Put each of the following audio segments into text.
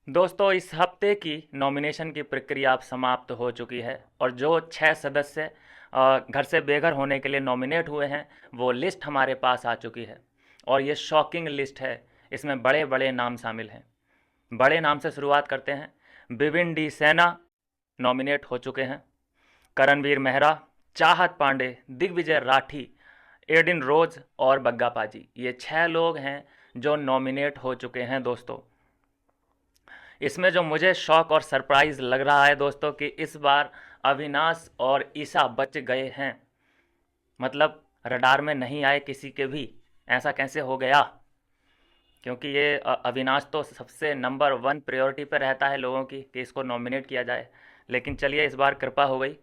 दोस्तों, इस हफ्ते की नॉमिनेशन की प्रक्रिया अब समाप्त हो चुकी है और जो 6 सदस्य घर से बेघर होने के लिए नॉमिनेट हुए हैं वो लिस्ट हमारे पास आ चुकी है। और ये शॉकिंग लिस्ट है। इसमें बड़े बड़े नाम शामिल हैं। बड़े नाम से शुरुआत करते हैं। बिपिन डी सेना नॉमिनेट हो चुके हैं। करणवीर मेहरा, चाहत पांडे, दिग्विजय राठी, एडिन रोज और बग्गा पाजी, ये 6 लोग हैं जो नॉमिनेट हो चुके हैं दोस्तों। इसमें जो मुझे शॉक और सरप्राइज़ लग रहा है दोस्तों कि इस बार अविनाश और ईशा बच गए हैं। मतलब रडार में नहीं आए किसी के भी। ऐसा कैसे हो गया? क्योंकि ये अविनाश तो सबसे नंबर 1 प्रायोरिटी पे रहता है लोगों की कि इसको नॉमिनेट किया जाए। लेकिन चलिए, इस बार कृपा हो गई।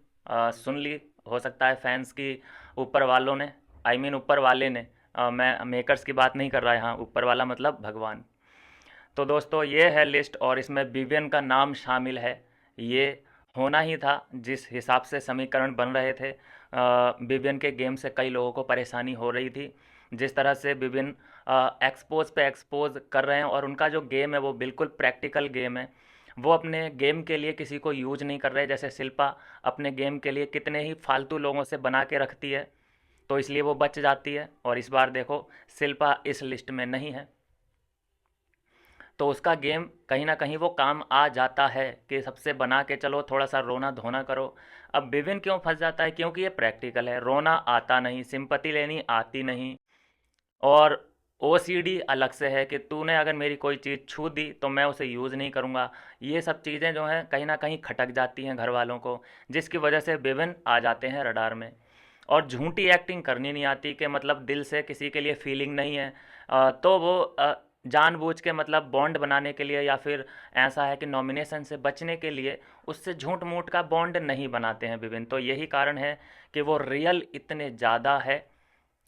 सुन ली हो सकता है फैंस की, ऊपर वालों ने, ऊपर वाले ने। मैं मेकर्स की बात नहीं कर रहा यहाँ, ऊपर वाला मतलब भगवान। तो दोस्तों, ये है लिस्ट और इसमें विवियन का नाम शामिल है। ये होना ही था। जिस हिसाब से समीकरण बन रहे थे, विवियन के गेम से कई लोगों को परेशानी हो रही थी। जिस तरह से विवियन एक्सपोज पे एक्सपोज कर रहे हैं और उनका जो गेम है वो बिल्कुल प्रैक्टिकल गेम है। वो अपने गेम के लिए किसी को यूज नहीं कर रहे, जैसे शिल्पा अपने गेम के लिए कितने ही फालतू लोगों से बना के रखती है, तो इसलिए वो बच जाती है। और इस बार देखो, शिल्पा इस लिस्ट में नहीं है, तो उसका गेम कहीं ना कहीं वो काम आ जाता है कि सबसे बना के चलो, थोड़ा सा रोना धोना करो। अब विभिन्न क्यों फंस जाता है? क्योंकि ये प्रैक्टिकल है, रोना आता नहीं, सिंपैथी लेनी आती नहीं। और ओसीडी अलग से है कि तूने अगर मेरी कोई चीज़ छू दी तो मैं उसे यूज़ नहीं करूँगा। ये सब चीज़ें जो हैं कहीं ना कहीं खटक जाती हैं घर वालों को, जिसकी वजह से विभिन्न आ जाते हैं रडार में। और झूठी एक्टिंग करनी नहीं आती कि मतलब दिल से किसी के लिए फीलिंग नहीं है, तो वो जानबूझ के मतलब बॉन्ड बनाने के लिए, या फिर ऐसा है कि नॉमिनेशन से बचने के लिए उससे झूठ मूठ का बॉन्ड नहीं बनाते हैं विभिन्न। तो यही कारण है कि वो रियल इतने ज़्यादा है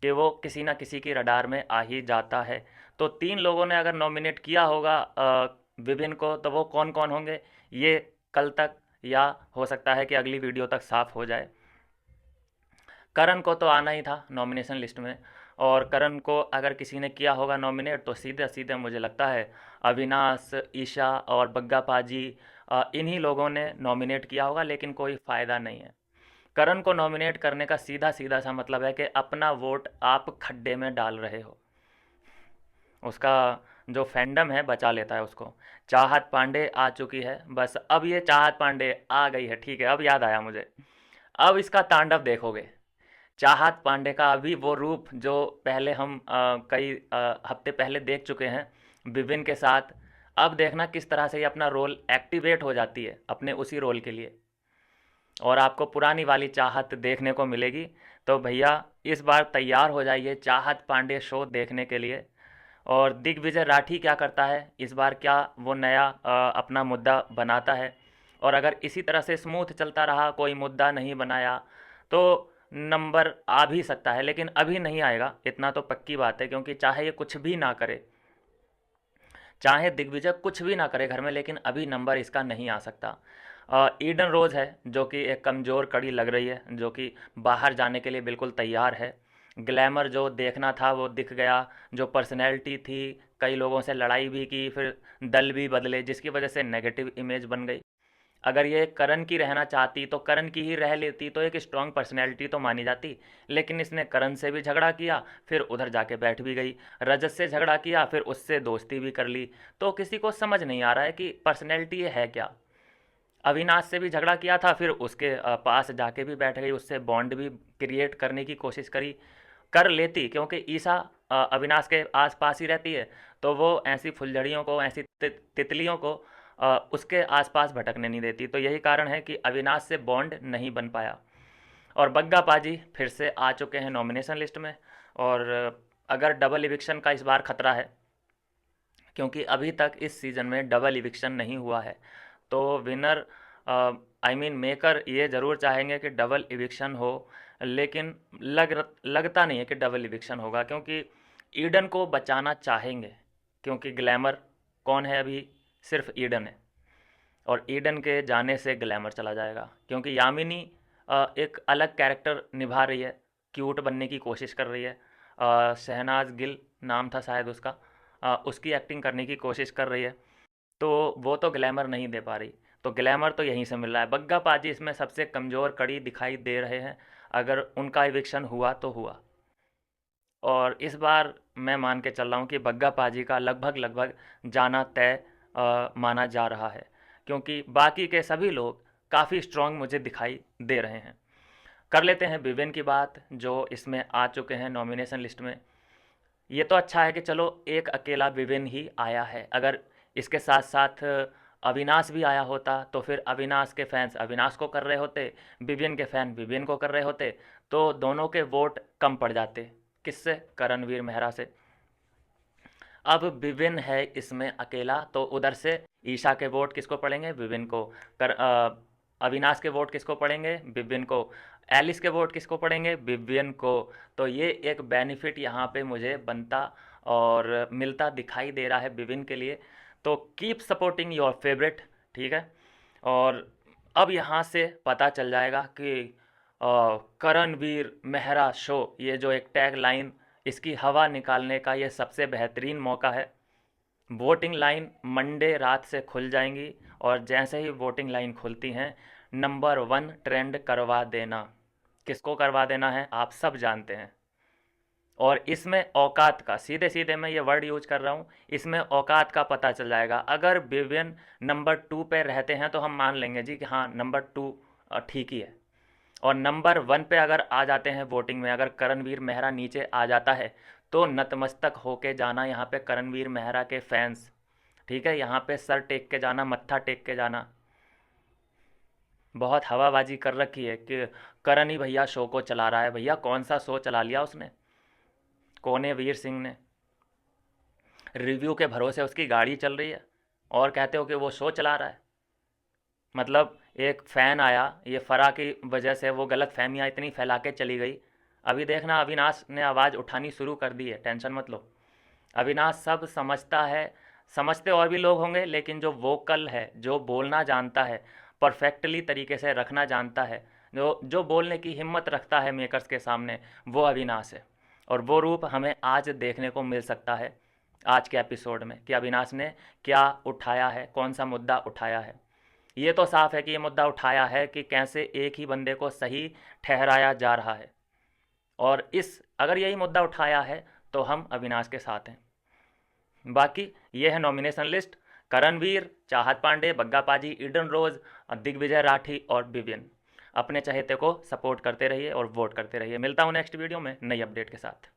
कि वो किसी ना किसी की रडार में आ ही जाता है। तो 3 लोगों ने अगर नॉमिनेट किया होगा विभिन्न को, तो वो कौन कौन होंगे ये कल तक या हो सकता है कि अगली वीडियो तक साफ हो जाए। करण को तो आना ही था नॉमिनेशन लिस्ट में। और करण को अगर किसी ने किया होगा नॉमिनेट तो सीधे सीधे मुझे लगता है अविनाश, ईशा और बग्गा पाजी, इन्हीं लोगों ने नॉमिनेट किया होगा। लेकिन कोई फ़ायदा नहीं है। करण को नॉमिनेट करने का सीधा सीधा सा मतलब है कि अपना वोट आप खड्डे में डाल रहे हो। उसका जो फैंडम है बचा लेता है उसको। चाहत पांडे आ चुकी है, बस अब ये चाहत पांडे आ गई है, ठीक है, अब याद आया मुझे। अब इसका तांडव देखोगे। चाहत पांडे का अभी वो रूप जो पहले हम कई हफ्ते पहले देख चुके हैं विभिन्न के साथ। अब देखना किस तरह से ये अपना रोल एक्टिवेट हो जाती है अपने उसी रोल के लिए, और आपको पुरानी वाली चाहत देखने को मिलेगी। तो भैया, इस बार तैयार हो जाइए चाहत पांडे शो देखने के लिए। और दिग्विजय राठी क्या करता है इस बार? क्या वो नया अपना मुद्दा बनाता है? और अगर इसी तरह से स्मूथ चलता रहा, कोई मुद्दा नहीं बनाया, तो नंबर आ भी सकता है। लेकिन अभी नहीं आएगा, इतना तो पक्की बात है। क्योंकि चाहे ये कुछ भी ना करे, चाहे दिग्विजय कुछ भी ना करे घर में, लेकिन अभी नंबर इसका नहीं आ सकता। ईडन रोज है जो कि एक कमज़ोर कड़ी लग रही है, जो कि बाहर जाने के लिए बिल्कुल तैयार है। ग्लैमर जो देखना था वो दिख गया। जो पर्सनैलिटी थी, कई लोगों से लड़ाई भी की, फिर दल भी बदले, जिसकी वजह से नेगेटिव इमेज बन गई। अगर ये करण की रहना चाहती तो करण की ही रह लेती, तो एक स्ट्रांग पर्सनैलिटी तो मानी जाती। लेकिन इसने करण से भी झगड़ा किया, फिर उधर जाके बैठ भी गई। रजत से झगड़ा किया, फिर उससे दोस्ती भी कर ली। तो किसी को समझ नहीं आ रहा है कि पर्सनैलिटी ये है क्या। अविनाश से भी झगड़ा किया था, फिर उसके पास जाके भी बैठ गई, उससे बॉन्ड भी क्रिएट करने की कोशिश करी। कर लेती, क्योंकि ईसा अविनाश के आसपास ही रहती है, तो वो ऐसी फुलझड़ियों को, ऐसी तितलियों को उसके आसपास भटकने नहीं देती। तो यही कारण है कि अविनाश से बॉन्ड नहीं बन पाया। और बग्गा पाजी फिर से आ चुके हैं नॉमिनेशन लिस्ट में। और अगर डबल इविक्शन का इस बार खतरा है, क्योंकि अभी तक इस सीज़न में डबल इविक्शन नहीं हुआ है, तो विनर मेकर ये ज़रूर चाहेंगे कि डबल इविक्शन हो। लेकिन लगता नहीं है कि डबल इविक्शन होगा, क्योंकि ईडन को बचाना चाहेंगे। क्योंकि ग्लैमर कौन है अभी? सिर्फ ईडन है। और ईडन के जाने से ग्लैमर चला जाएगा, क्योंकि यामिनी एक अलग कैरेक्टर निभा रही है, क्यूट बनने की कोशिश कर रही है। शहनाज गिल नाम था शायद उसका, उसकी एक्टिंग करने की कोशिश कर रही है। तो वो तो ग्लैमर नहीं दे पा रही, तो ग्लैमर तो यहीं से मिल रहा है। बग्गा पाजी इसमें सबसे कमज़ोर कड़ी दिखाई दे रहे हैं, अगर उनका इविक्शन हुआ तो हुआ। और इस बार मैं मान के चल रहा हूँ कि बग्गा पाजी का लगभग लगभग जाना तय माना जा रहा है, क्योंकि बाकी के सभी लोग काफ़ी स्ट्रांग मुझे दिखाई दे रहे हैं। कर लेते हैं विवेन की बात, जो इसमें आ चुके हैं नॉमिनेशन लिस्ट में। ये तो अच्छा है कि चलो एक अकेला विवेन ही आया है, अगर इसके साथ साथ अविनाश भी आया होता तो फिर अविनाश के फैंस अविनाश को कर रहे होते, विवेन के फैन विवेन को कर रहे होते, तो दोनों के वोट कम पड़ जाते। किससे? करणवीर मेहरा से। अब विवेन है इसमें अकेला, तो उधर से ईशा के वोट किसको पड़ेंगे? विवेन को। अविनाश के वोट किसको पड़ेंगे? विवेन को। एलिस के वोट किसको पड़ेंगे? विवेन को। तो ये एक बेनिफिट यहाँ पे मुझे बनता और मिलता दिखाई दे रहा है विवेन के लिए। तो कीप सपोर्टिंग योर फेवरेट, ठीक है। और अब यहाँ से पता चल जाएगा कि करणवीर मेहरा शो, ये जो एक टैग लाइन, इसकी हवा निकालने का ये सबसे बेहतरीन मौका है। वोटिंग लाइन मंडे रात से खुल जाएंगी, और जैसे ही वोटिंग लाइन खुलती हैं, नंबर 1 ट्रेंड करवा देना। किसको करवा देना है आप सब जानते हैं। और इसमें औकात का, सीधे सीधे मैं ये वर्ड यूज कर रहा हूँ, इसमें औकात का पता चल जाएगा। अगर विवियन नंबर 2 पे रहते हैं तो हम मान लेंगे जी कि हाँ नंबर 2 ठीक ही है। और नंबर 1 पे अगर आ जाते हैं वोटिंग में, अगर करणवीर मेहरा नीचे आ जाता है, तो नतमस्तक होके जाना यहाँ पे करणवीर मेहरा के फैंस, ठीक है। यहाँ पे सर टेक के जाना, मत्था टेक के जाना। बहुत हवाबाजी कर रखी है कि करण ही भैया शो को चला रहा है। भैया कौन सा शो चला लिया उसने? कोने वीर सिंह ने। रिव्यू के भरोसे उसकी गाड़ी चल रही है, और कहते हो कि वो शो चला रहा है। मतलब एक फ़ैन आया, ये फ़रा की वजह से वो गलत फहमियाँ इतनी फैला के चली गई। अभी देखना अविनाश ने आवाज़ उठानी शुरू कर दी है, टेंशन मत लो। अविनाश सब समझता है, समझते और भी लोग होंगे, लेकिन जो वोकल है, जो बोलना जानता है, परफेक्टली तरीके से रखना जानता है, जो जो बोलने की हिम्मत रखता है मेकर्स के सामने, वो अविनाश है। और वो रूप हमें आज देखने को मिल सकता है आज के एपिसोड में, कि अविनाश ने क्या उठाया है, कौन सा मुद्दा उठाया है। ये तो साफ है कि ये मुद्दा उठाया है कि कैसे एक ही बंदे को सही ठहराया जा रहा है, और इस अगर यही मुद्दा उठाया है तो हम अविनाश के साथ हैं। बाकी ये है नॉमिनेशन लिस्ट। करणवीर, चाहत पांडे, बग्गा पाजी, ईडन रोज, दिग्विजय राठी और विवियन। अपने चहेते को सपोर्ट करते रहिए और वोट करते रहिए। मिलता हूँ नेक्स्ट वीडियो में नई अपडेट के साथ।